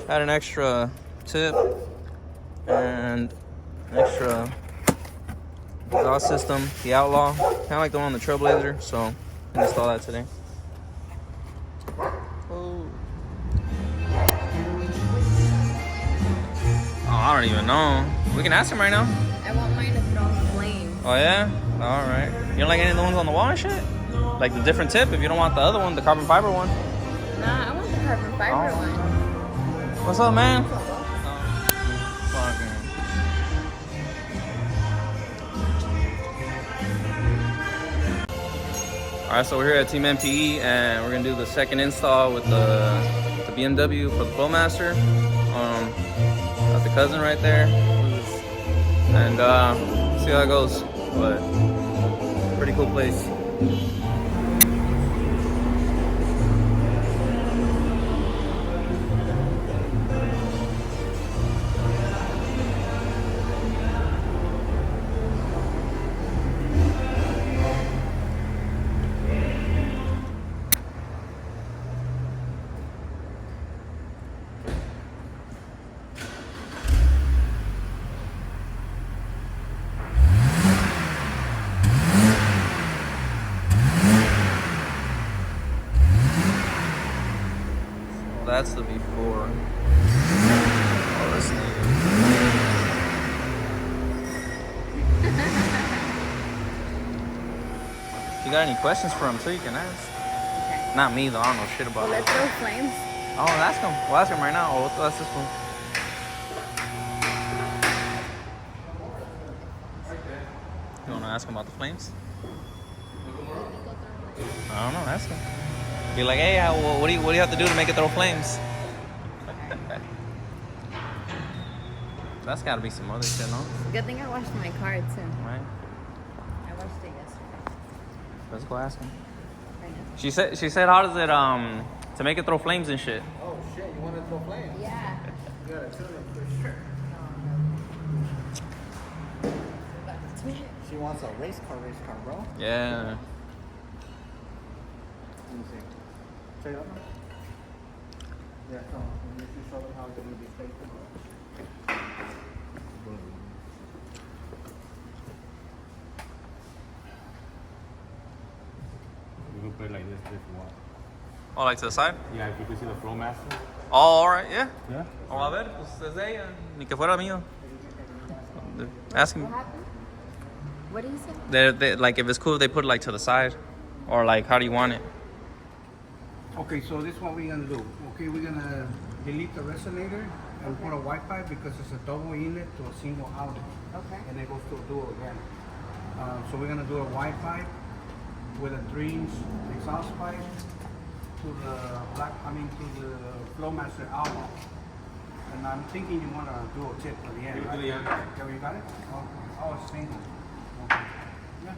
Had an extra tip and an extra exhaust system, the Outlaw, kind of like the one on the Trailblazer. So I installed that today. Oh, I don't even know. We can ask him right now. I want mine to throw flames. Oh yeah? All right. You don't like any of the ones on the wall and shit? Like the different tip if you don't want the other one, the carbon fiber one? Nah, I want the carbon fiber one. What's up, man? All right, so we're here at Team MPE and we're gonna do the second install with the BMW for the FLOWMASTer. Got the cousin right there, and see how it goes. But pretty cool place. That's the before. Oh, this thing. If you got any questions for him too, you can ask. Okay. Not me though, I don't know shit about Will it. it throw flames? Oh, ask him. We'll ask him right now. We'll ask this one. You wanna ask him about the flames? I don't know, ask him. Be like, hey, what do you have to do to make it throw flames? That's gotta be some other shit, no? Good thing I washed my car too. Right. I washed it yesterday. Let's go ask him. Right now? She said how does it to make it throw flames and shit? Oh shit, you want to throw flames? Yeah. You gotta tune it for sure. She wants a race car, bro. Yeah. Let me see. Check it out. Yeah, come on. Let me show them how it's gonna be placed. You can put it like this if you want. Oh, like to the side? Yeah, if you can see the FLOWMASTer. Oh, all right, yeah. Yeah. Oh, a ver, pues desde ella, ni que fuera mío. Ask him. What happened? What did you say? They like if it's cool, if they put it like to the side, or like how do you want it? Okay, so this is what we're gonna do. Okay, we're gonna delete the resonator and put a Wi-Fi because it's a double inlet to a single outlet. Okay. And it goes to a dual again. So we're gonna do a Wi-Fi with a 3-inch exhaust pipe to the to the FLOWMASTer Outlaw. And I'm thinking you want to do a tip at the end, right? Yeah, you got it? Oh, it's single. Okay. Yeah.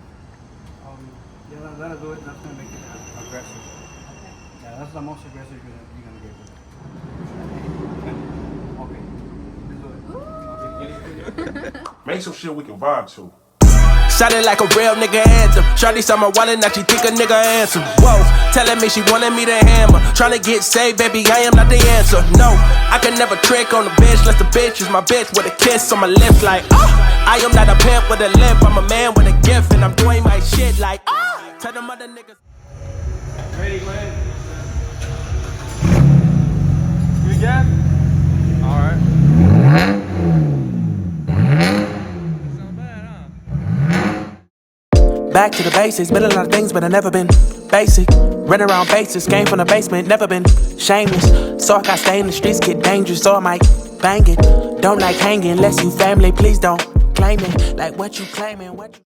That'll do it. That's gonna make it aggressive. Okay. Yeah, that's the most aggressive you're gonna get with it. Okay. Let's do it. Make some shit we can vibe to. Shot it like a real nigga anthem. Shorty saw my wallet, now she think a nigga handsome. Whoa, telling me she wanted me to hammer. Tryna get saved, baby, I am not the answer. No, I can never trick on the bitch, unless the bitch is my bitch with a kiss on my lips. Like, I am not a pimp with a limp. I'm a man with a gift, and I'm doing my shit like, tell them other niggas. Ready, Glenn? You again? All right. Back to the basics, been a lot of things, but I never been basic. Ran around bases, came from the basement, never been shameless. So I got stay in the streets, get dangerous, so I might bang it. Don't like hanging, unless you family, please don't claim it. Like what you claiming, what you...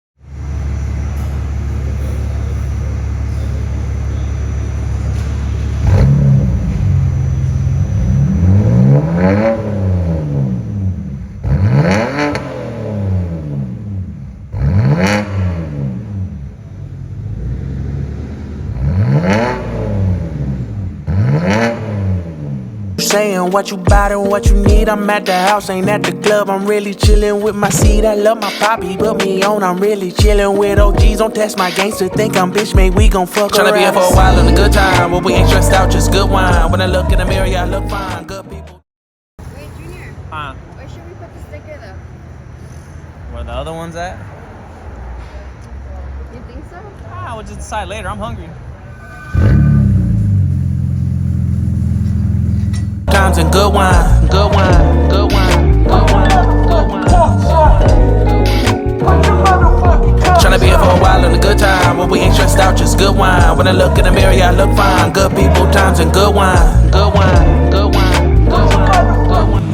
Saying what you bout and what you need. I'm at the house, ain't at the club. I'm really chillin' with my seed. I love my poppy, put me on. I'm really chillin' with OGs. Don't test my gangster, think I'm bitch made. We gon' fuck around. Tryna be here for a while on a good time, but we ain't stressed out, just good wine. When I look in the mirror, yeah, I look fine. Good people. the other one's at. You think so? Ah, we'll just decide later. I'm hungry. Times and good wine, good wine, good wine, good wine, good wine. Tryna be here for a while and a good time. When we ain't stressed out, just good wine. When I look in the mirror, yeah, I look fine. Good people, times and good wine, good wine, good wine, good wine, good wine.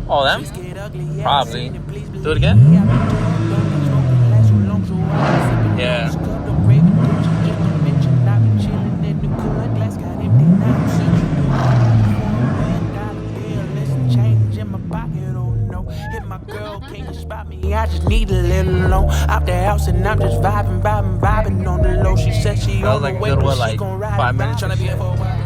Oh, them? Probably. Do it again? Yeah. I just need a little loan out the house and I'm just vibing on the low. She said she That was on the like a way, good but one, she like gon' ride 5 minutes. tryna be here for a while.